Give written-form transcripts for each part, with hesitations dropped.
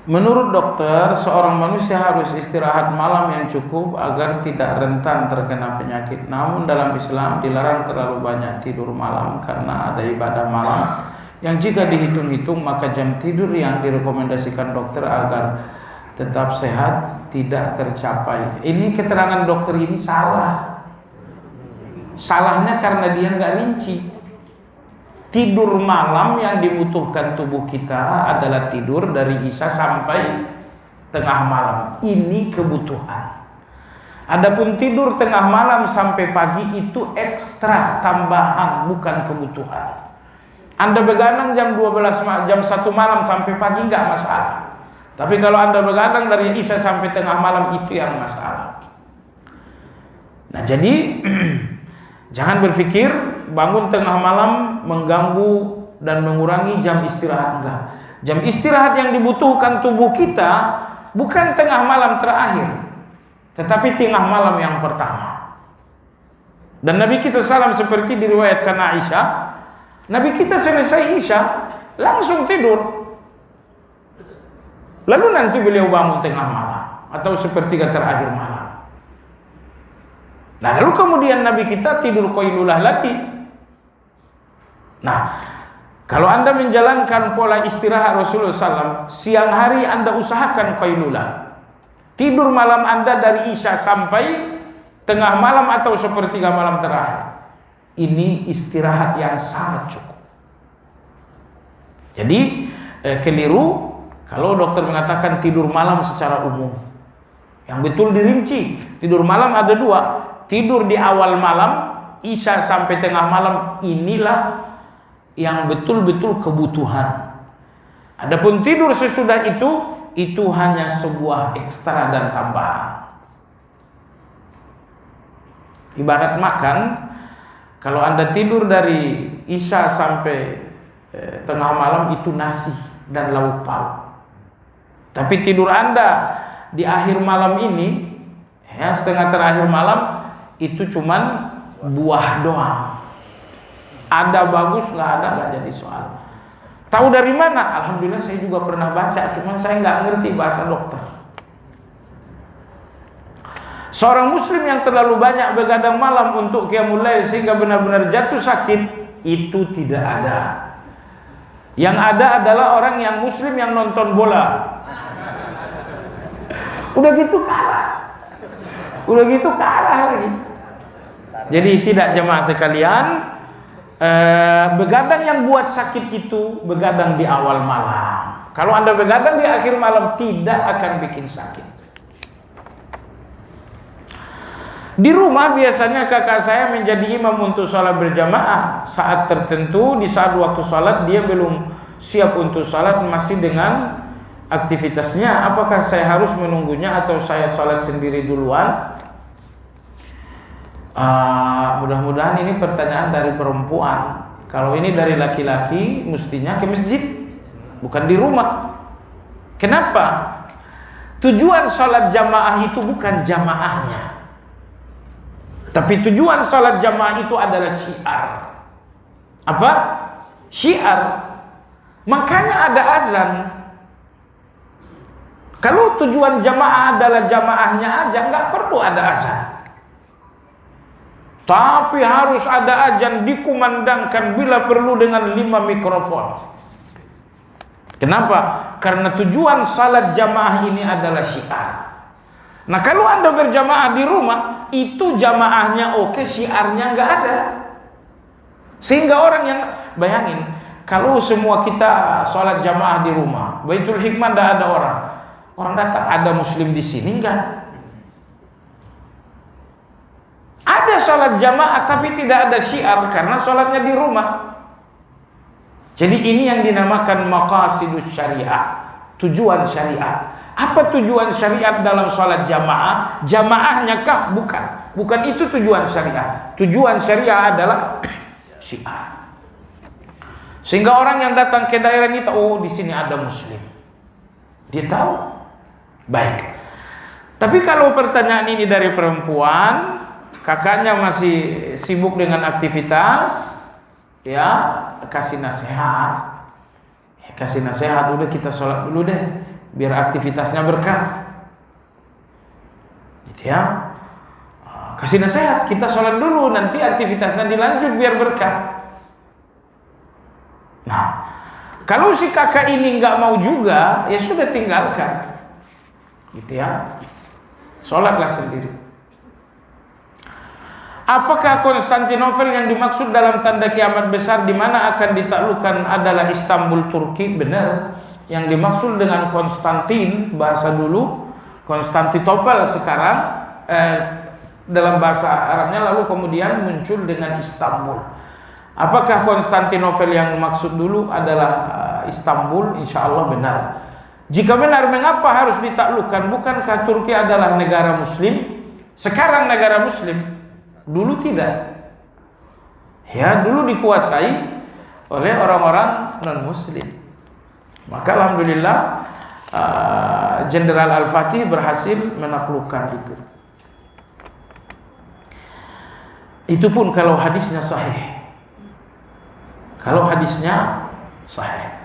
Menurut dokter, seorang manusia harus istirahat malam yang cukup agar tidak rentan terkena penyakit. Namun dalam Islam dilarang terlalu banyak tidur malam karena ada ibadah malam yang jika dihitung-hitung maka jam tidur yang direkomendasikan dokter agar tetap sehat tidak tercapai. Ini keterangan dokter ini salah. Salahnya karena dia nggak rinci. Tidur malam yang dibutuhkan tubuh kita adalah tidur dari isya sampai tengah malam. Ini kebutuhan. Adapun tidur tengah malam sampai pagi itu ekstra, tambahan, bukan kebutuhan. Anda begadang jam 12 jam 1 malam sampai pagi nggak masalah. Tapi kalau Anda begadang dari isya sampai tengah malam itu yang masalah. Nah, jadi jangan berpikir bangun tengah malam mengganggu dan mengurangi jam istirahat, enggak. Jam istirahat yang dibutuhkan tubuh kita bukan tengah malam terakhir, tetapi tengah malam yang pertama. Dan Nabi kita salam seperti diriwayatkan Aisyah, Nabi kita selesai isya langsung tidur. Lalu nanti beliau bangun tengah malam atau sepertiga terakhir malam. Nah, lalu kemudian Nabi kita tidur qailulah lagi. Nah, kalau Anda menjalankan pola istirahat Rasulullah SAW, siang hari Anda usahakan qailulah. Tidur malam Anda dari isya sampai tengah malam atau sepertiga malam terakhir. Ini istirahat yang sangat cukup. Jadi keliru kalau dokter mengatakan tidur malam secara umum. Yang betul dirinci. Tidur malam ada dua. Tidur di awal malam, isya sampai tengah malam, inilah yang betul-betul kebutuhan. Adapun tidur sesudah itu hanya sebuah ekstra dan tambahan. Ibarat makan, kalau Anda tidur dari isya sampai tengah malam itu nasi dan lauk pauk. Tapi tidur Anda di akhir malam ini, ya setengah terakhir malam, itu cuman buah doang. Ada bagus, nggak jadi soal. Tahu dari mana? Alhamdulillah saya juga pernah baca, cuman saya nggak ngerti bahasa dokter. Seorang muslim yang terlalu banyak begadang malam untuk qiyamul lail sehingga benar-benar jatuh sakit, itu tidak ada. Yang ada adalah orang yang muslim yang nonton bola. Udah gitu kalah lagi. Jadi tidak, jemaah sekalian, begadang yang buat sakit itu begadang di awal malam. Kalau Anda begadang di akhir malam tidak akan bikin sakit. Di rumah biasanya kakak saya menjadi imam untuk sholat berjamaah. Saat tertentu, di saat waktu sholat dia belum siap untuk sholat, masih dengan aktivitasnya. Apakah saya harus menunggunya atau saya sholat sendiri duluan? Mudah-mudahan ini pertanyaan dari perempuan. Kalau ini dari laki-laki, mestinya ke masjid, bukan di rumah. Kenapa? Tujuan sholat jamaah itu bukan jamaahnya, tapi tujuan sholat jamaah itu adalah syiar. Apa? Syiar. Makanya ada azan. Kalau tujuan jamaah adalah jamaahnya aja, nggak perlu ada azan. Tapi harus ada azan dikumandangkan bila perlu dengan 5 mikrofon. Kenapa? Karena tujuan salat jamaah ini adalah syiar. Nah, kalau Anda berjamaah di rumah, itu jamaahnya oke, syiarnya nggak ada. Sehingga orang yang, bayangin, kalau semua kita sholat jamaah di rumah, Baitul Hikmah nggak ada orang. Orang datang, ada muslim di sini enggak? Ada sholat jamaah tapi tidak ada syiar karena sholatnya di rumah. Jadi ini yang dinamakan maqasidus syariah, tujuan syariat. Apa tujuan syariat dalam sholat jamaah? Jamaahnya kah? Bukan. Bukan itu tujuan syariat. Tujuan syariat adalah syiar. Sehingga orang yang datang ke daerah ini tahu, oh di sini ada muslim. Dia tahu. Baik. Tapi kalau pertanyaan ini dari perempuan, kakaknya masih sibuk dengan aktivitas, ya kasih nasihat. Kasih nasihat, udah kita sholat dulu deh. biar aktivitasnya berkah. Gitu ya. Kasih nasihat, kita sholat dulu, nanti aktivitasnya dilanjut biar berkah. Nah, kalau si kakak ini nggak mau juga, ya sudah tinggalkan. Gitu ya. Sholatlah sendiri. Apakah Konstantinopel yang dimaksud dalam tanda kiamat besar di mana akan ditaklukkan adalah Istanbul, Turki? Benar. Yang dimaksud dengan Konstantin bahasa dulu, Konstantinopel sekarang dalam bahasa Arabnya, lalu kemudian muncul dengan Istanbul. Apakah Konstantinopel yang maksud dulu adalah Istanbul? Insya Allah benar. Jika benar, mengapa harus ditaklukkan? Bukankah Turki adalah negara Muslim? Sekarang negara Muslim. Dulu tidak. Ya, dulu dikuasai oleh orang-orang non-Muslim. Maka alhamdulillah Jenderal Al-Fatih berhasil menaklukkan itu. Itu pun kalau hadisnya sahih. Kalau hadisnya sahih.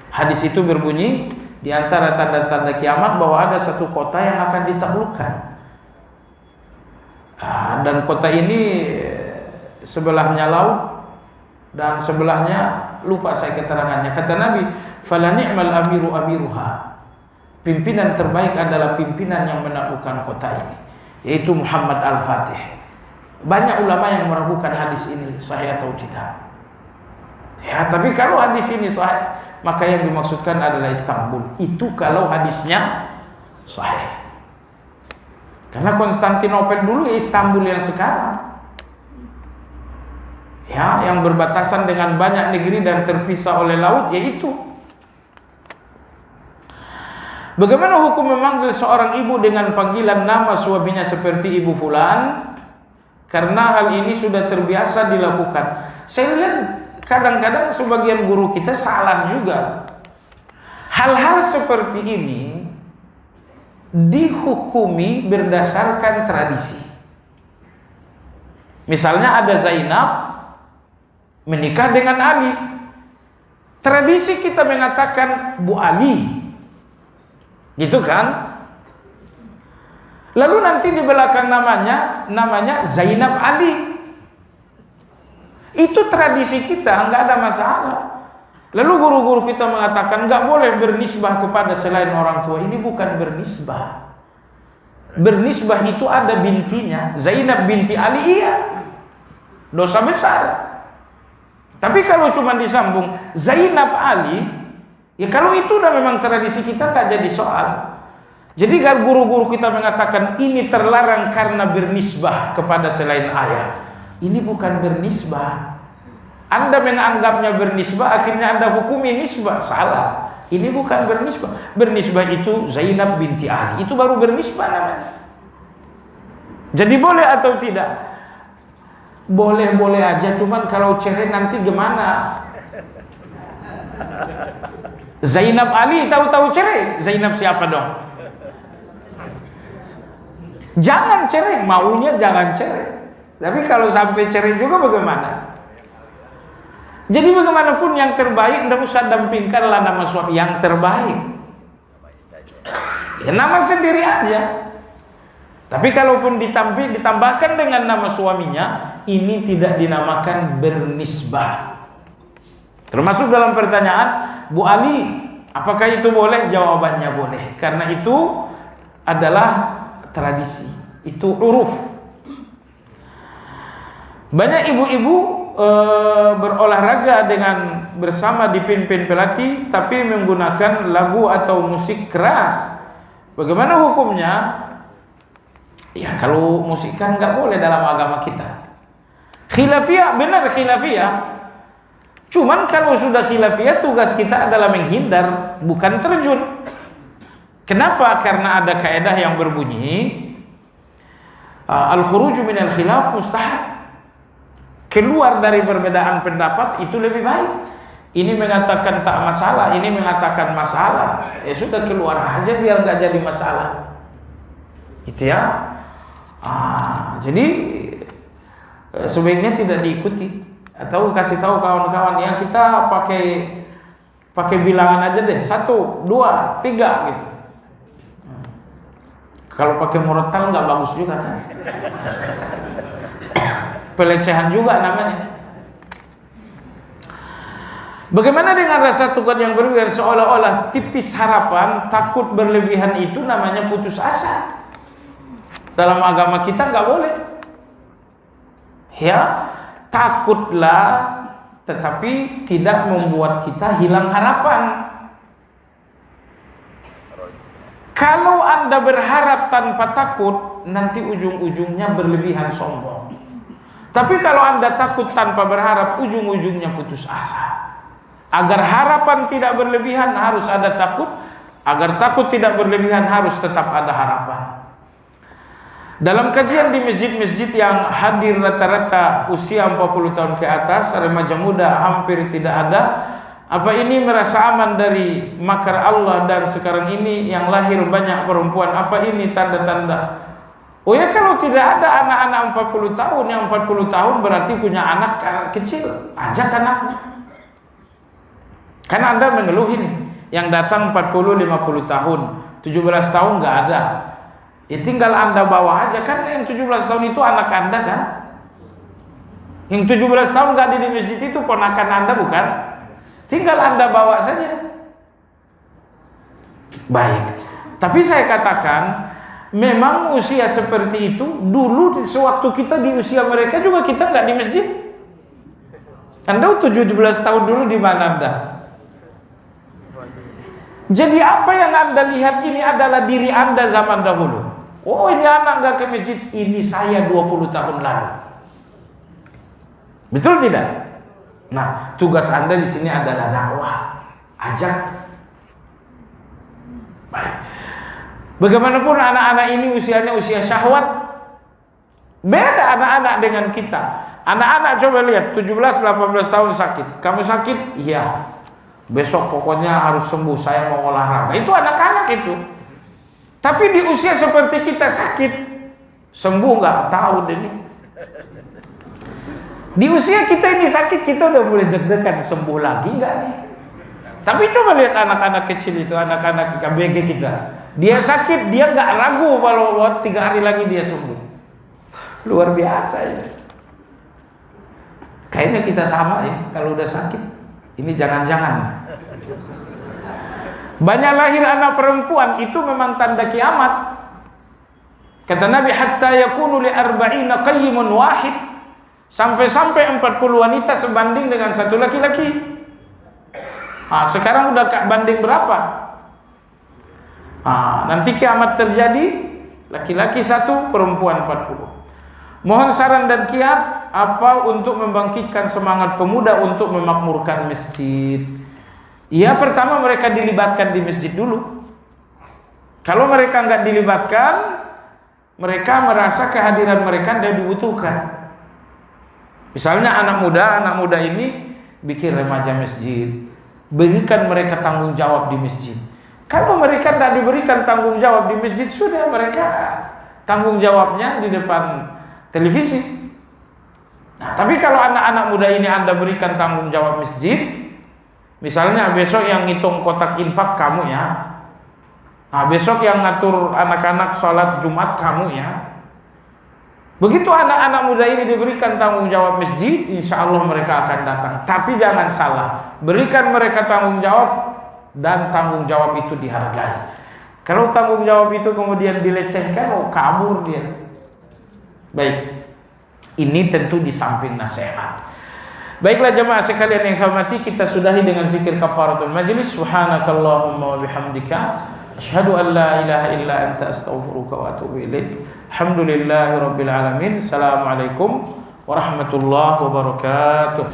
Hadis itu berbunyi di antara tanda-tanda kiamat bahwa ada satu kota yang akan ditaklukkan. Dan kota ini sebelahnya laut dan sebelahnya lupa saya keterangannya. Kata Nabi, "Fala ni'mal amiru amiruha." Pimpinan terbaik adalah pimpinan yang menaklukkan kota ini, yaitu Muhammad Al-Fatih. Banyak ulama yang meragukan hadis ini sahih atau tidak. Ya, tapi kalau hadis ini sahih, maka yang dimaksudkan adalah Istanbul. Itu kalau hadisnya sahih. Karena Konstantinopel dulu ya Istanbul yang sekarang. Ya, yang berbatasan dengan banyak negeri dan terpisah oleh laut, yaitu. Bagaimana hukum memanggil seorang ibu dengan panggilan nama suaminya seperti ibu fulan? Karena hal ini sudah terbiasa dilakukan. Saya lihat kadang-kadang sebagian guru kita salah juga. Hal-hal seperti ini dihukumi berdasarkan tradisi. Misalnya ada Zainab menikah dengan Ali. Tradisi kita mengatakan Bu Ali. Gitu kan? Lalu nanti di belakang namanya Zainab Ali. Itu tradisi kita, enggak ada masalah. Lalu guru-guru kita mengatakan enggak boleh bernisbah kepada selain orang tua. Ini bukan bernisbah. Bernisbah itu ada bintinya, Zainab binti Ali, iya. Dosa besar. Tapi kalau cuma disambung Zainab Ali, ya kalau itu udah memang tradisi kita enggak jadi soal. Jadi kalau guru-guru kita mengatakan ini terlarang karena bernisbah kepada selain ayah, ini bukan bernisbah. Anda menganggapnya bernisbah, akhirnya Anda hukumi nisbah. Salah. Ini bukan bernisbah. Bernisbah itu Zainab binti Ali. Itu baru bernisbah namanya. Jadi boleh atau tidak? Boleh-boleh aja. Cuman kalau cerai nanti gimana? Zainab Ali tahu-tahu cerai. Zainab siapa dong? Jangan cerai. Maunya jangan cerai. Tapi kalau sampai cerai juga bagaimana? Jadi bagaimanapun yang terbaik, tidak usah dampingkanlah nama suami yang terbaik. Ya nama sendiri aja. Tapi kalaupun ditambahkan dengan nama suaminya, ini tidak dinamakan bernisbah. Termasuk dalam pertanyaan, Bu Ali, apakah itu boleh? Jawabannya boleh. Karena itu adalah tradisi. Itu uruf. Banyak ibu-ibu berolahraga dengan bersama dipimpin pelatih tapi menggunakan lagu atau musik keras. Bagaimana hukumnya? Ya kalau musik kan nggak boleh dalam agama kita. Khilafiyah, benar khilafiyah. Cuman kalau sudah khilafiyah, tugas kita adalah menghindar, bukan terjun. Kenapa? Karena ada kaidah yang berbunyi al-khuruju minal khilaf mustahab. Keluar dari perbedaan pendapat itu lebih baik. Ini mengatakan tak masalah, ini mengatakan masalah. Ya sudah keluar aja biar nggak jadi masalah. Itu ya. Jadi sebaiknya tidak diikuti. Atau kasih tahu kawan-kawan ya kita pakai bilangan aja deh 1, 2, 3 gitu. Kalau pakai murattal nggak bagus juga kan? Pelecehan juga namanya. Bagaimana dengan rasa takut yang berlebihan, seolah-olah tipis harapan, takut berlebihan itu namanya putus asa. Dalam agama kita nggak boleh. Ya, takutlah, tetapi tidak membuat kita hilang harapan. Kalau Anda berharap tanpa takut, nanti ujung-ujungnya berlebihan sombong. Tapi kalau Anda takut tanpa berharap, ujung-ujungnya putus asa. Agar harapan tidak berlebihan harus ada takut, agar takut tidak berlebihan harus tetap ada harapan. Dalam kajian di masjid-masjid yang hadir rata-rata usia 40 tahun ke atas, remaja muda hampir tidak ada. Apa ini merasa aman dari makar Allah dan sekarang ini yang lahir banyak perempuan? Apa ini tanda-tanda? Oh ya, kalau tidak ada anak-anak 40 tahun, yang 40 tahun berarti punya anak kecil, ajak anaknya. Karena Anda mengeluh ini, yang datang 40-50 tahun, 17 tahun nggak ada. Ya tinggal Anda bawa aja, kan yang 17 tahun itu anak Anda kan? Yang 17 tahun nggak ada di masjid itu ponakan Anda bukan? Tinggal Anda bawa saja. Baik. Tapi saya katakan, memang usia seperti itu dulu sewaktu kita di usia mereka juga kita nggak di masjid. Anda 17 tahun dulu di mana Anda? Jadi apa yang Anda lihat ini adalah diri Anda zaman dahulu. Oh, ini anak nggak ke masjid, ini saya 20 tahun lalu. Betul tidak? Nah, tugas Anda di sini adalah dakwah, ajak. Baik. Bagaimanapun anak-anak ini usianya usia syahwat. Beda anak-anak dengan kita. Anak-anak coba lihat 17-18 tahun sakit. Kamu sakit? Iya. Besok pokoknya harus sembuh, saya mau olahraga. Itu anak-anak itu. Tapi di usia seperti kita sakit, sembuh nggak tahu ini. Di usia kita ini sakit, kita udah mulai deg-degan, sembuh lagi nggak nih? Tapi coba lihat anak-anak kecil itu, anak-anak KBG kita. Dia sakit, dia nggak ragu kalau 3 hari lagi dia sembuh. Luar biasa ya. Kayaknya kita sama ya, kalau udah sakit. Ini jangan-jangan. Banyak lahir anak perempuan, itu memang tanda kiamat. Kata Nabi, hatta yakunu li arba'ina qayyimun wahid. Sampai-sampai 40 wanita sebanding dengan satu laki-laki. Nah, sekarang udah banding berapa? Nah, nanti kiamat terjadi, laki-laki 1, perempuan 40. Mohon saran dan kiat apa untuk membangkitkan semangat pemuda untuk memakmurkan masjid. Ya, pertama mereka dilibatkan di masjid dulu. Kalau mereka nggak dilibatkan, mereka merasa kehadiran mereka tidak dibutuhkan. Misalnya anak muda ini bikin remaja masjid, berikan mereka tanggung jawab di masjid. Kalau mereka tidak diberikan tanggung jawab di masjid, sudah mereka tanggung jawabnya di depan televisi. Nah, tapi kalau anak-anak muda ini Anda berikan tanggung jawab masjid, misalnya besok yang ngitung kotak infak kamu ya, nah, besok yang ngatur anak-anak sholat Jumat kamu ya. Begitu anak-anak muda ini diberikan tanggung jawab masjid, insya Allah mereka akan datang. Tapi jangan salah, berikan mereka tanggung jawab dan tanggung jawab itu dihargai. Kalau tanggung jawab itu kemudian dilecehkan, oh kabur dia. Baik, ini tentu di samping nasihat. Baiklah jemaah sekalian yang saya hormati, kita sudahi dengan zikir kafaratul majlis. Subhanakallahumma wa bihamdika, asyhadu an la ilaha illa anta astaghfiruka wa atubu ilaik. Alhamdulillahirabbil alamin. Assalamualaikum warahmatullahi wabarakatuh.